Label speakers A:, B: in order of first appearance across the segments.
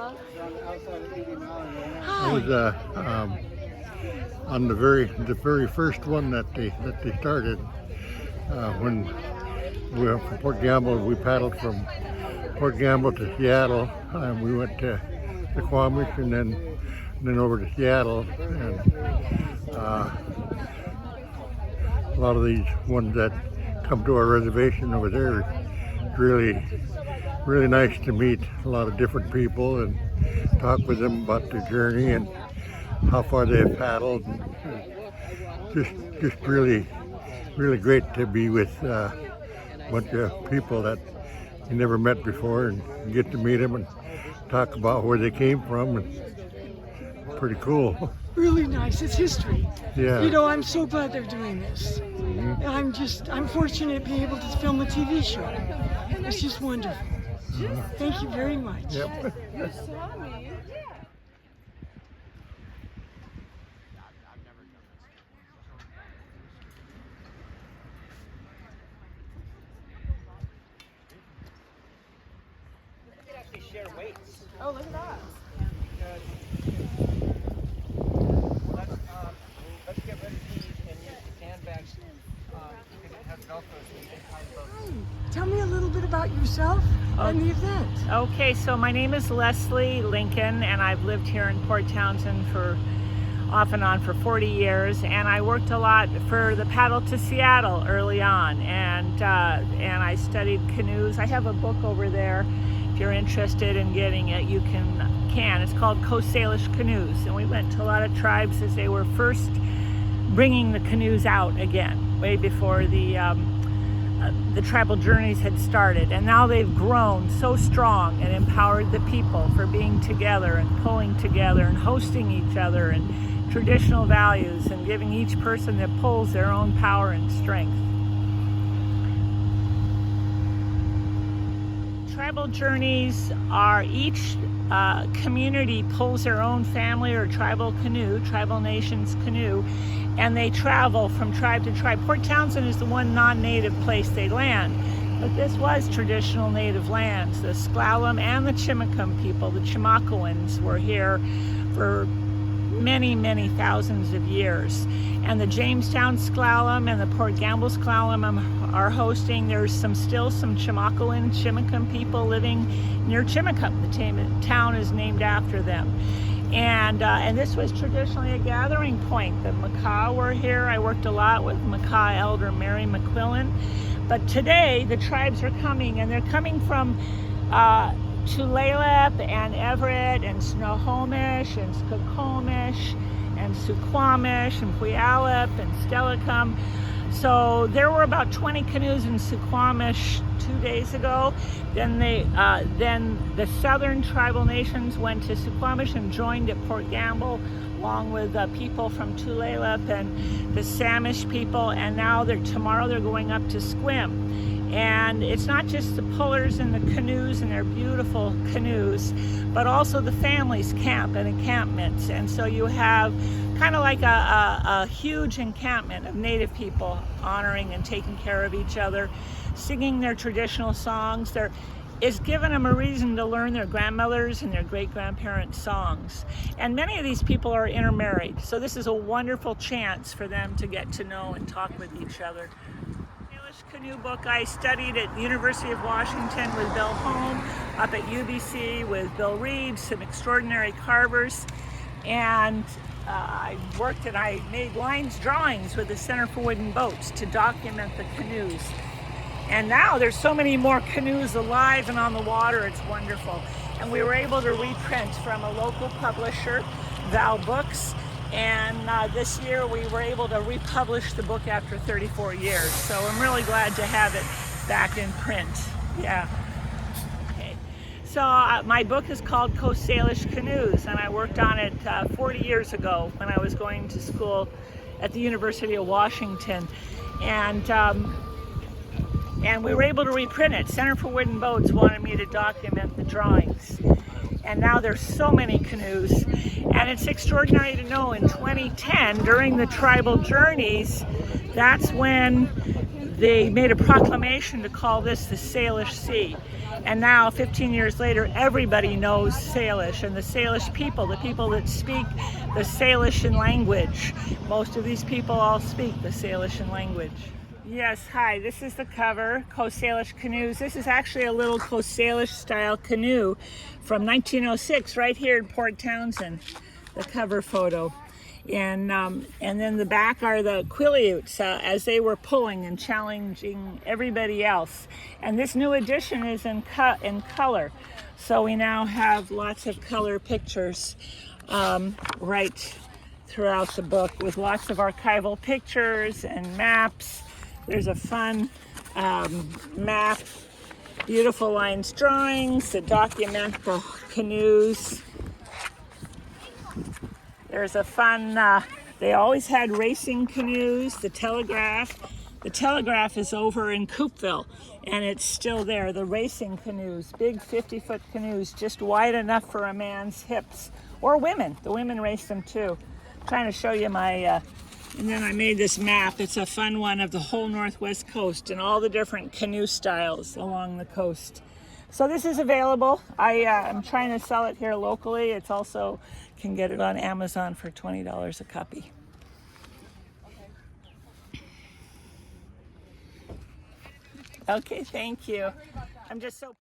A: Hi.
B: It was on the very first one that they started. When we were from Port Gamble, we paddled from Port Gamble to Seattle, and we went to Squamish and then over to Seattle. And a lot of these ones that come to our reservation over there, it's really nice to meet a lot of different people and talk with them about their journey and how far they've paddled. Just really great to be with a bunch of people that you never met before and get to meet them and talk about where they came from. And pretty cool.
A: Really nice. It's history.
B: Yeah.
A: You know, I'm so glad they're doing this. I'm fortunate being able to film a TV show. It's just wonderful. Thank you very much.
B: Yep.
C: You saw me.
D: Share weights.
C: Oh, look at that.
D: Let's get rid of these and use the sandbags because it has Velcro.
A: Tell me a little bit about yourself and the event.
E: Okay, so my name is Leslie Lincoln, and I've lived here in Port Townsend for off and on for 40 years, and I worked a lot for the Paddle to Seattle early on, and I studied canoes. I have a book over there. If you're interested in getting it, you can. It's called Coast Salish Canoes, and we went to a lot of tribes as they were first bringing the canoes out again, way before the tribal journeys had started. And now they've grown so strong and empowered the people for being together and pulling together and hosting each other and traditional values and giving each person that pulls their own power and strength. Tribal journeys are each community pulls their own family or tribal canoe, tribal nation's canoe, and they travel from tribe to tribe. Port Townsend is the one non-native place they land, but this was traditional native lands. The Sklallam and the Chimacum people, the Chimacoans, were here for many thousands of years. And the Jamestown Sklallam and the Port Gamble Sklallam are hosting. There's still some Chimacoan, Chimacum people living near Chimacum. The town is named after them. And this was traditionally a gathering point. The Makah were here. I worked a lot with Makah Elder Mary McQuillan. But today the tribes are coming, and they're coming from Tulalip and Everett and Snohomish and Skokomish and Suquamish and Puyallup and Stellicum. So there were about 20 canoes in Suquamish 2 days ago. Then the southern tribal nations went to Suquamish and joined at Port Gamble, along with people from Tulalip and the Samish people. And now tomorrow they're going up to Sequim. And it's not just the pullers and the canoes and their beautiful canoes, but also the families camp and encampments. And so you have kind of like a huge encampment of Native people honoring and taking care of each other, singing their traditional songs. It's given them a reason to learn their grandmothers and their great-grandparents' songs. And many of these people are intermarried, so this is a wonderful chance for them to get to know and talk with each other. Canoe book I studied at the University of Washington with Bill Holm, up at UBC with Bill Reed, some extraordinary carvers, and I worked and I made drawings with the Center for Wooden Boats to document the canoes. And now there's so many more canoes alive and on the water, it's wonderful. And we were able to reprint from a local publisher, Val Books, and this year we were able to republish the book after 34 years. So I'm really glad to have it back in print. Yeah. Okay. So my book is called Coast Salish Canoes, and I worked on it 40 years ago when I was going to school at the University of Washington. And we were able to reprint it. Center for Wooden Boats wanted me to document the drawings. And now there's so many canoes. And it's extraordinary to know in 2010, during the tribal journeys, that's when they made a proclamation to call this the Salish Sea. And now, 15 years later, everybody knows Salish, and the Salish people, the people that speak the Salishan language. Most of these people all speak the Salishan language. Yes, hi, this is the cover, Coast Salish Canoes. This is actually a little Coast Salish style canoe from 1906 right here in Port Townsend, the cover photo. And then the back are the Quileutes as they were pulling and challenging everybody else. And this new edition is in color. So we now have lots of color pictures right throughout the book with lots of archival pictures and maps. There's a fun map, beautiful lines drawings that document the canoes. There's a fun, they always had racing canoes, the Telegraph. The Telegraph is over in Coopville, and it's still there. The racing canoes, big 50-foot canoes, just wide enough for a man's hips. Or women, the women race them too. I'm trying to show you my, and then I made this map. It's a fun one of the whole Northwest coast and all the different canoe styles along the coast. So this is available. I'm trying to sell it here locally. It's also, can get it on Amazon for $20 a copy. Okay, thank you. I'm just so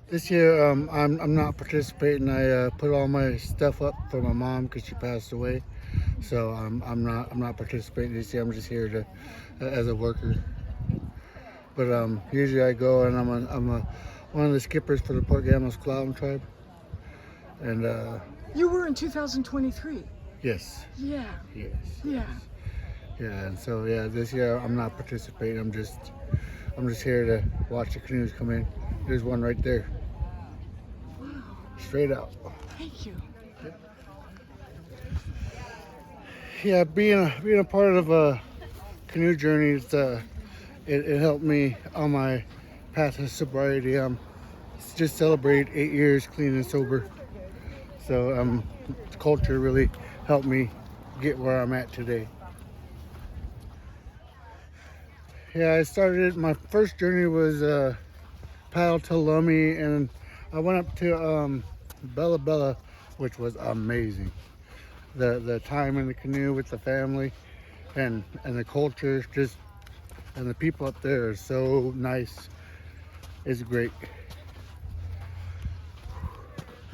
C: This year, I'm not participating. I put all my stuff up for my mom because she passed away. So I'm not participating this year. I'm just here to as a worker. But usually I go, and I'm one of the skippers for the Port Gamble Clown tribe. And
A: You were in 2023.
C: yes,
A: Yeah.
C: yes,
A: Yeah.
C: yeah. And so yeah, this year I'm not participating. I'm just here to watch the canoes come in. There's one right there.
A: Wow.
C: Straight out.
A: Thank you.
C: Yeah, being a part of a canoe journey, it helped me on my path to sobriety. Just celebrate 8 years clean and sober. So the culture really helped me get where I'm at today. Yeah, I started, my first journey was paddle to Lummi, and I went up to Bella Bella, which was amazing. The time in the canoe with the family and the culture, just, and the people up there are so nice. It's great.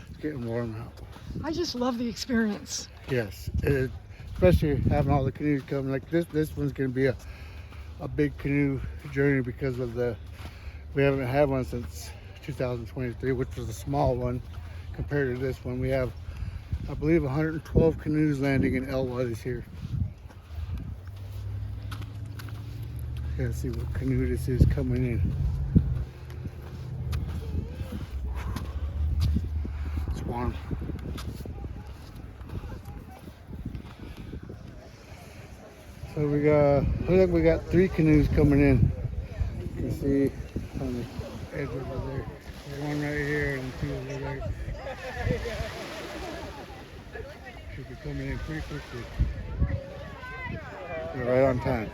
C: It's getting warm out.
A: I just love the experience.
C: Yes, especially having all the canoes come. Like this one's gonna be a big canoe journey because of we haven't had one since 2023, which was a small one compared to this one. We have, I believe, 112 canoes landing in Elwood this year. Gotta see what canoe this is coming in. It's warm. So looks like we got 3 canoes coming in. You can see on the edge over there. There's one right here and 2 over there. Should be coming in pretty quickly. We're right on time.